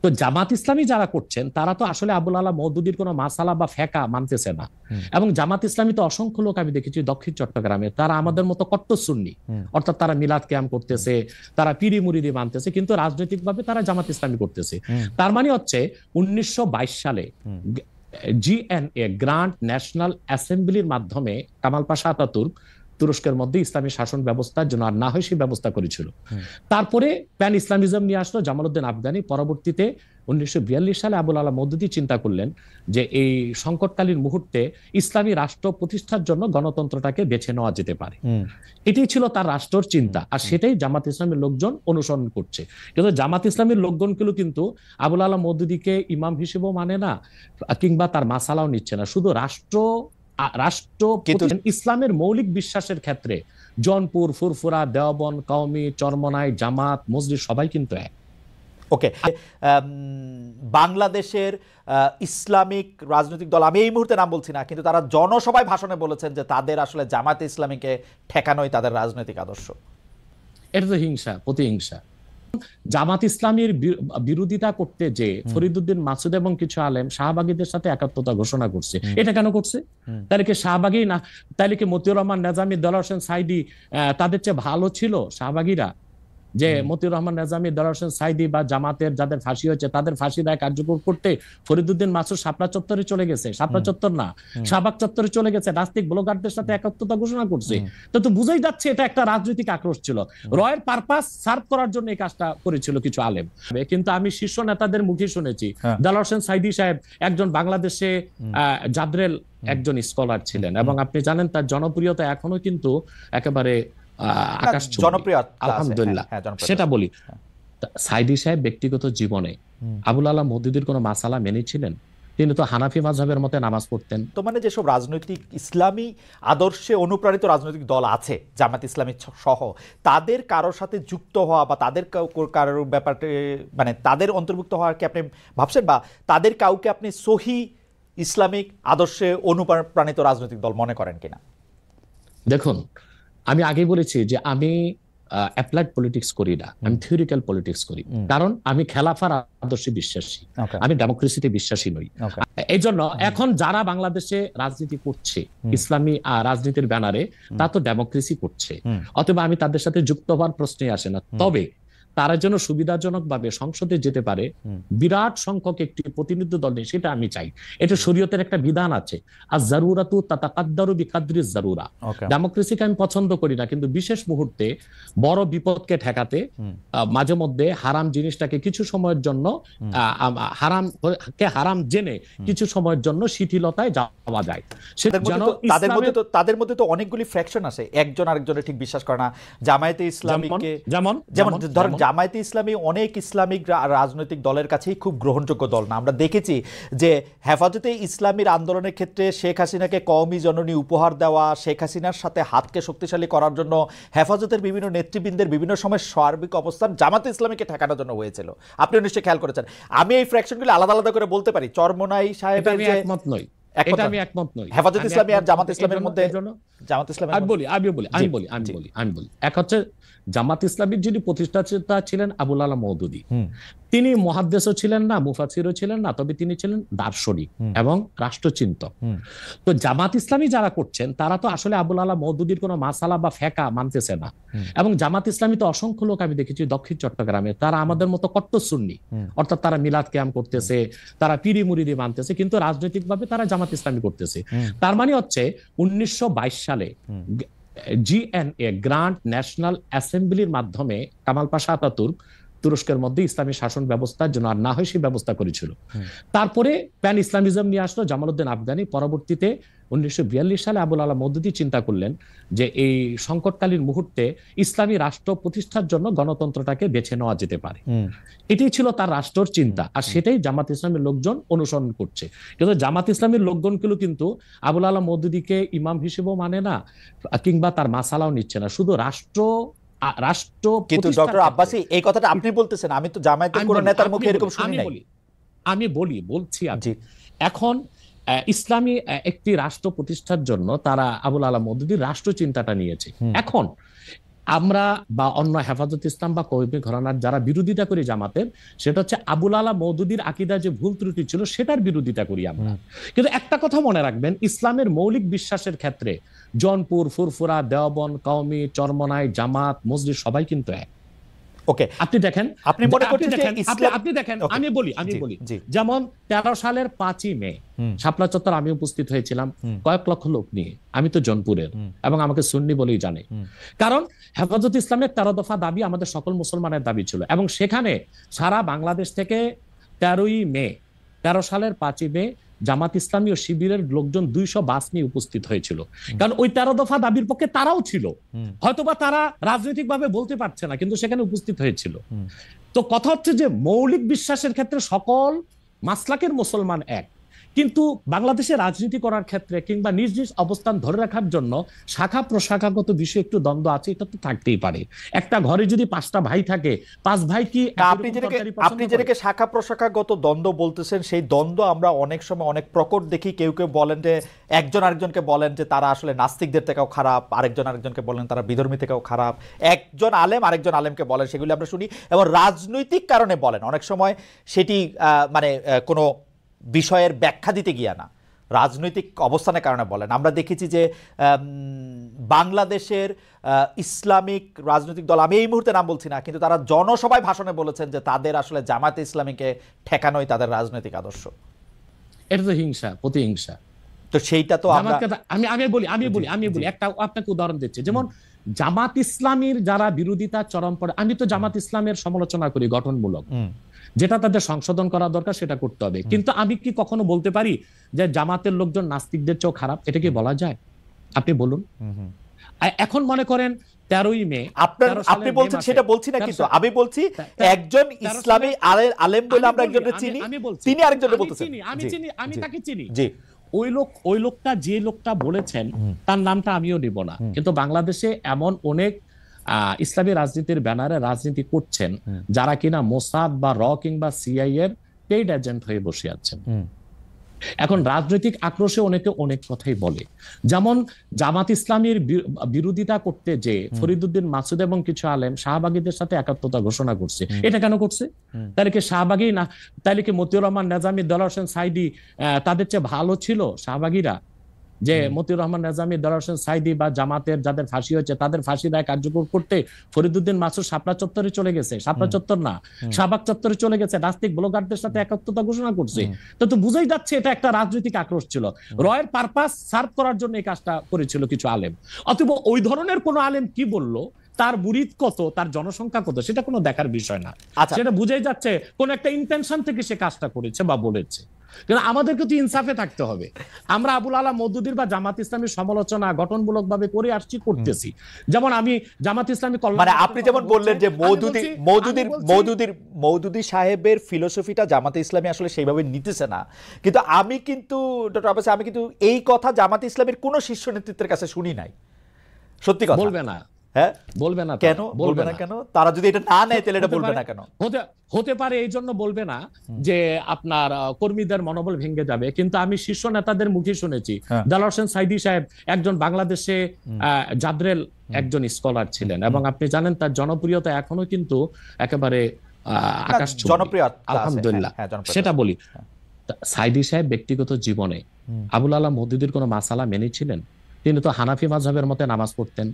তো জামাত ইসলামী যারা করছেন তারা তো আসলে আবুল আলা মওদুদির কোনো মাসালা বা ফেকা মানতেছে না। এবং জামাত ইসলামী তো অসংখ্য লোক আমি দেখেছি দক্ষিণ চট্টগ্রামে, তারা আমাদের মতো কট্টর সুন্নি, অর্থাৎ তারা মিলাদ কিয়াম করতেছে, তারা পিরি মুরিদি মানতেছে, কিন্তু রাজনৈতিকভাবে তারা জামাত ইসলামী করতেছে। তার মানে হচ্ছে 1922 সালে জিএনএ গ্র্যান্ড ন্যাশনাল অ্যাসেম্বলির মাধ্যমে কামাল পাশা আতাতুর্ক তুরস্কের মধ্যে ইসলামী শাসন ব্যবস্থার জন্য আর না হয় সেই ব্যবস্থা করেছিল। তারপরে প্যান ইসলামিজম নিয়ে আসলো জামালউদ্দিন আফগানি। পরবর্তীতে 1942 সালে আবুল আলা মওদুদি চিন্তা করলেন যে এই সংকটকালীন মুহূর্তে ইসলামী রাষ্ট্র প্রতিষ্ঠার জন্য গণতন্ত্রটাকে বেছে নেওয়া যেতে পারে। এটাই ছিল তার রাষ্ট্রের চিন্তা, আর সেটাই জামাত ইসলামের লোকজন অনুসরণ করছে। কিন্তু জামাত ইসলামের লোকজনগুলো কিন্তু আবুল আলা মওদুদিকে ইমাম হিসেবেও মানে না, কিংবা তার মাসালাও নিচ্ছে না। শুধু রাষ্ট্র ইসলামের মৌলিক বিশ্বাসের ক্ষেত্রে জনপুর, ফুরফুরা, দেওবন্দ, কওমি, চরমনাই, জামাত, মসজিদ সবাই কিন্তু এক। ওকে, বাংলাদেশের ইসলামিক রাজনৈতিক দল, আমি এই মুহূর্তে নাম বলছি না, কিন্তু তারা জনসভায় ভাষণে বলেছেন যে তাদের আসলে জামাতে ইসলামীকে ঠেকানোই তাদের রাজনৈতিক আদর্শ। এটা তো হিংসা, প্রতিহিংসা। জামাত ইসলামীর বিরোধিতা করতে যে ফরিদউদ্দিন মাসুদ এবং কিছু আলেম শাহবাগীদের সাথে একাত্মতা ঘোষণা করছে, এটা কেন করছে? তাহলে কি শাহবাগী না, তাহলে কি মতিউর রহমান নেজামী, দেলোয়ার হোসেন সাইদি তাদের চেয়ে ভালো ছিল শাহবাগীরা? যে মতিউর রহমান নেজামী, দেলোয়ার হোসেন সাইদি বা জামাতের যাদের ফাঁসি হয়েছে তাদের ফাঁসি রায় কার্যকর করতে ফরিদউদ্দিন মাসুদ শাপলা চত্বরে চলে গেছে, শাপলা চত্বর না শাহবাগ চত্বরে চলে গেছে, নাস্তিক ব্লগারদের সাথে একাত্মতা ঘোষণা করছে। তো বুঝাই যাচ্ছে এটা একটা রাজনৈতিক আক্রোশ ছিল, রয়ের পারপাস সার্ভ করার জন্য এই কাজটা করেছিল কিছু আলেম। কিন্তু আমি শীর্ষ নেতাদের মুখে শুনেছি দেলোয়ার হোসেন সাইদি সাহেব একজন বাংলাদেশে জাদ্রেল একজন স্কলার ছিলেন, এবং আপনি জানেন তার জনপ্রিয়তা এখনো কিন্তু একেবারে আকাশ জনপ্রিয়, আলহামদুলিল্লাহ। সেটা বলি, সাইদি সাহেব ব্যক্তিগত জীবনে আবুল আলা মওদুদির কোনো মাসালা মেনেছিলেন? তিনি তো হানাফি মাযহাবের মতে নামাজ পড়তেন। তো মানে যেসব রাজনৈতিক ইসলামী আদর্শে অনুপ্রাণিত রাজনৈতিক দল আছে জামাত ইসলামী সহ, তাদের কারোর সাথে যুক্ত হওয়া বা তাদের কারোর ব্যাপারে মানে তাদের অন্তর্ভুক্ত হওয়ার কি আপনি ভাবছেন, বা তাদের কাউকে আপনি সহি ইসলামিক আদর্শে অনুপ্রাণিত রাজনৈতিক দল মনে করেন কিনা? দেখুন, আমি আগেই বলেছি যে আমি অ্যাপ্লাইড পলিটিক্স করি না, আমি থিওরিক্যাল পলিটিক্স করি। কারণ আমি খেলাফার আদর্শে বিশ্বাসী, আমি ডেমোক্রেসিতে বিশ্বাসী নই। এই জন্য এখন যারা বাংলাদেশে রাজনীতি করছে ইসলামী রাজনীতির ব্যানারে, তা তো ডেমোক্রেসি করছে, অথবা আমি তাদের সাথে যুক্ত হওয়ার প্রশ্নই আসে না। তবে তারা যেন সুবিধাজনক ভাবে সংসদে যেতে পারে, বিরাট সংখ্যক একটি প্রতিনিধি দল নেই, সেটা আমি চাই। এটা শরীয়তের একটা বিধান আছে, আর জারুরাতু তাতাকাদ্দারু বিকাদ্রি জারুরা। ডেমোক্রেসিকে আমি পছন্দ করি না, কিন্তু বিশেষ মুহূর্তে বড় বিপদকে ঠেকাতে মাঝে মধ্যে হারাম জিনিসটাকে কিছু সময়ের জন্য হারাম জেনে কিছু সময়ের জন্য শিথিলতায় যাওয়া যায়। তাদের মধ্যে তো অনেকগুলি ফ্র্যাকশন আছে, একজন আরেকজনের ঠিক বিশ্বাস করে না। জামায়াতে ইসলামীকে যেমন ধরেন জামায়াতে ইসলামী অনেক ইসলামিক রাজনৈতিক দলের কাছেই খুব গ্রহণযোগ্য দল না। আমরা দেখেছি যে হেফাজতে ইসলামীর আন্দোলনের ক্ষেত্রে শেখ হাসিনাকে কওমি জননী উপহার দেওয়া, শেখ হাসিনার সাথে হাতকে শক্তিশালী করার জন্য হেফাজতের বিভিন্ন নেতৃবৃন্দের বিভিন্ন সময় সার্বিক অবস্থান জামাতে ইসলামীকে ঠেকানোর জন্য হয়েছিল। আপনি নিশ্চয়ই খেয়াল করেছেন। আমি এই ফ্র্যাকশনগুলো আলাদা আলাদা করে বলতে পারি। চরমোনাই সাহেবের যে একমত নই, এটা আমি একমত নই। হেফাজত ইসলামী আর জামাত ইসলামের মধ্যে জামাত ইসলামী আমি বলি এক হচ্ছে জামাত ইসলামীর যিনি প্রতিষ্ঠাতা ছিলেন আবুল আলা মওদুদি, তিনি মুহাদ্দিসও ছিলেন না, মুফাসসিরও ছিলেন না, তবে তিনি ছিলেন দার্শনিক এবং রাষ্ট্রচিন্তক। তো জামাত ইসলামী যারা করছেন তারা তো আসলে আবুল আলা মওদুদির কোনো মাসালা বা ফেকা মানতেছে না। এবং জামাত ইসলামী তো অসংখ্য লোক আমি দেখেছি দক্ষিণ চট্টগ্রামে, তারা আমাদের মতো কট্টর সুন্নি, অর্থাৎ তারা মিলাদ কিয়াম করতেছে, তারা পিরি মুরিদি মানতেছে, কিন্তু রাজনৈতিকভাবে তারা জামাত ইসলামী করতেছে। তার মানে হচ্ছে 1922 সালে জিএনএ গ্র্যান্ড ন্যাশনাল অ্যাসেম্বলির মাধ্যমে কামাল পাশা আতাতুর্ক তুরস্কের মধ্যে ইসলামী শাসন ব্যবস্থার জন্য আর না হয় সেই ব্যবস্থা করেছিল। তারপরে প্যান ইসলামিজম নিয়ে আসলো জামালউদ্দিন আফগানি। পরবর্তীতে 1942 সালে আবুল আলা মওদুদি চিন্তা করলেন যে এই সংকটকালীন মুহূর্তে ইসলামী রাষ্ট্র প্রতিষ্ঠার জন্য গণতন্ত্রটাকে বেছে নেওয়া যেতে পারে। এটাই ছিল তার রাষ্ট্রের চিন্তা, আর সেটাই জামাত ইসলামের লোকজন অনুসরণ করছে। কিন্তু জামাত ইসলামের লোকজনগুলো কিন্তু আবুল আলা মওদুদিকে ইমাম হিসেবেও মানে না, কিংবা তার মাসালাও নিচ্ছে না। শুধু রাষ্ট্র। কিন্তু ডক্টর আব্বাসী এই কথাটা আপনি বলতেছেন, আমি তো জামায়াতের কোন নেতার মুখে এরকম শুনি নাই। আমি বলছি এখন ইসলামী একটি রাষ্ট্র প্রতিষ্ঠার জন্য তারা আবুল আলা মওদুদির রাষ্ট্র চিন্তাটা নিয়েছে। এখন আমরা বা অন্য হেফাজত ইসলাম বা কওমি ঘরানার যারা বিরোধিতা করি জামাতের, সেটা হচ্ছে আবুল আলা মওদুদীর আকীদা যে ভুল ত্রুটি ছিল সেটার বিরোধিতা করি আমরা। কিন্তু একটা কথা মনে রাখবেন, ইসলামের মৌলিক বিশ্বাসের ক্ষেত্রে জৌনপুর, ফুরফুরা, দেওবন্দ, কওমি, চরমনাই, জামাত, মসজিদ সবাই কিন্তু এক। ওকে, আপনি দেখেন, আপনি মনে করছেন যে আপনি দেখেন, আমি বলি যেমন 13 সালের 5ই মে শাপলা চত্বর আমি উপস্থিত হয়েছিলাম কয়েক লক্ষ লোক নিয়ে। আমি তো জৌনপুরের এবং আমাকে সুন্নি বলেই জানে, কারণ হেফাজত ইসলামের 13 দফা দাবি আমাদের সকল মুসলমানের দাবি ছিল এবং সেখানে সারা বাংলাদেশ থেকে 13 সালের 5ই মে জামাত ইসলামী ও শিবিরের লোকজন 200 বাস নিয়ে উপস্থিত হয়েছিল, কারণ ওই 13 দফা দাবির পক্ষে তারাও ছিল। হয়তোবা তারা রাজনৈতিকভাবে বলতে পারছে না, কিন্তু সেখানে উপস্থিত হয়েছিল। তো কথা হচ্ছে যে মৌলিক বিশ্বাসের ক্ষেত্রে সকল মাসলাকের মুসলমান এক, কিন্তু বাংলাদেশে রাজনীতি করার ক্ষেত্রে কিংবা নিজ নিজ অবস্থান ধরে রাখার জন্য শাখা প্রশাখাগত বিষয়ে একটু দ্বন্দ্ব আছে, এটা তো থাকতেই পারে। একটা ঘরে যদি 5টা ভাই থাকে, 5 ভাই কি আপনি যেটাকে শাখা প্রশাখাগত দ্বন্দ্ব বলতেছেন, সেই দ্বন্দ্ব আমরা অনেক সময় অনেক প্রকট দেখি। কেউ কেউ বলেন যে একজন আরেকজনকে বলেন যে তারা আসলে নাস্তিকদের থেকেও খারাপ, আরেকজন আরেকজনকে বলেন তারা বিধর্মী থেকেও খারাপ, একজন আলেম আরেকজন আলেমকে বলেন, সেগুলি আমরা শুনি এবং রাজনৈতিক কারণে বলেন। অনেক সময় সেটি মানে কোনো বিষয়ের ব্যাখ্যা দিতে গিয়া না, রাজনৈতিক অবস্থানের কারণে বলেন। আমরা দেখেছি যে বাংলাদেশের ইসলামিক রাজনৈতিক দল, আমি এই মুহূর্তে নাম বলছি না, কিন্তু তারা জনসভায় ভাষণে বলেছেন যে তাদের আসলে জামায়াতে ইসলামীকে ঠেকানোই তাদের রাজনৈতিক আদর্শ। এটা তো হিংসা, প্রতিহিংসা। তো সেইটা তো আমি বলি একটা আপনাকে উদাহরণ দিচ্ছি, যেমন জামাত ইসলামীর যারা বিরোধিতা চরম পড়ে, আমি তো জামাত ইসলামের সমালোচনা করি গঠনমূলক, যেটা তাদের সংশোধন করা দরকার সেটা করতে হবে, কিন্তু আমি কি কখনো বলতে পারি যে জামাতের লোকজন নাস্তিকদের চেয়েও খারাপ? এটা কি বলা যায়? আপনি বলুন। এখন মনে করেন 13ই মে আপনি বলছেন, সেটা বলছি না, কিন্তু আমি বলছি একজন ইসলামী আলেম বলে আমরা একজনকে চিনি, তিনি আরেকজনকে বলতেছেন। আমি তাকে চিনি। ওই লোকটা যে লোকটা বলেছেন তার নামটা আমিও নিব না, কিন্তু বাংলাদেশে এমন অনেক ইসলামী রাজনীতির ব্যানারে রাজনীতি করছেন যারা কিনা মোসাদ বা র কিংবা সিআই এর পেইড এজেন্ট হয়ে বসে আছেন। এখন রাজনৈতিক আক্রোশে অনেকে অনেক কথাই বলে, যেমন জামাত ইসলামীর বিরোধিতা করতে যে ফরিদউদ্দিন মাসুদ এবং কিছু আলেম শাহবাগীদের সাথে একাত্মতা ঘোষণা করছে। এটা কেন করছে? তাহলে কি শাহবাগী না, তাহলে কি মতিউর রহমান নেজামী, দেলোয়ার হোসেন সাইদি তাদের চেয়ে ভালো ছিল শাহবাগীরা? যে মতিউর রহমান নেজামী, দেলোয়ার হোসেন সাইদি বা জামাতের যাদের ফাঁসি হয়েছে তাদের ফাঁসি রায় কার্যকর করতে ফরিদউদ্দিন মাসুদ শাপলা চত্বরে চলে গেছে, শাপলা চত্বর না শাহবাগ চত্বরে চলে গেছে, নাস্তিক ব্লগারদের সাথে একাত্মতা ঘোষণা করছে। তো বুঝাই যাচ্ছে এটা একটা রাজনৈতিক আক্রোশ ছিল, রয়ের পারপাস সার্ভ করার জন্য এই কাজটা করেছিল কিছু আলেম। অথবা ওই ধরনের কোন আলেম কি বললো, তার মুরিদ কত, তার জনসংখ্যা কত, সেটা কোনো দেখার বিষয় না। সেটা বুঝাই যাচ্ছে কোন একটা ইন্টেনশন থেকে সে কাজটা করেছে বা বলেছে। কিন্তু আমাদেরকে তো ইনসাফে থাকতে হবে। আমরা আবুল আলা মওদুদীর বা জামাত ইসলামীর সমালোচনা গঠনমূলকভাবে করে আসছি, করতেছি। যেমন আমি জামাত ইসলামী মানে আপনি যেমন বললেন যে মওদুদী সাহেবের ফিলোসফিটা জামাতে ইসলামী আসলে সেইভাবে নিতেছে না, কিন্তু আমি কিন্তু ডক্টর আব্বাস, আমি কিন্তু এই কথা জামাতে ইসলামের কোন শীর্ষ নেতৃত্বের কাছে শুনি নাই। সত্যি কথা বলবে না। হ্যাঁ, বলবে না কেন? বলবে না কেন? তারা যদি এটা না নেয় তাহলে এটা বলবে না কেন? হতে পারে এই জন্য বলবে না যে আপনার কর্মীদের মনোবল ভেঙে যাবে, কিন্তু আমি শীর্ষ নেতাদের মুখে শুনেছি, দেলোয়ার হোসেন সাইদি সাহেব একজন বাংলাদেশে জাদ্রেল একজন স্কলার ছিলেন এবং আপনি জানেন তার জনপ্রিয়তা এখনো কিন্তু একেবারে আকাশছোঁয়া, আলহামদুলিল্লাহ। সেটা বলি, সাইদি সাহেব ব্যক্তিগত জীবনে আবুল আলা মওদুদীর কোনো মাসালা মেনেছিলেন? তিনি তো হানাফি মাযহাবের মতে নামাজ পড়তেন,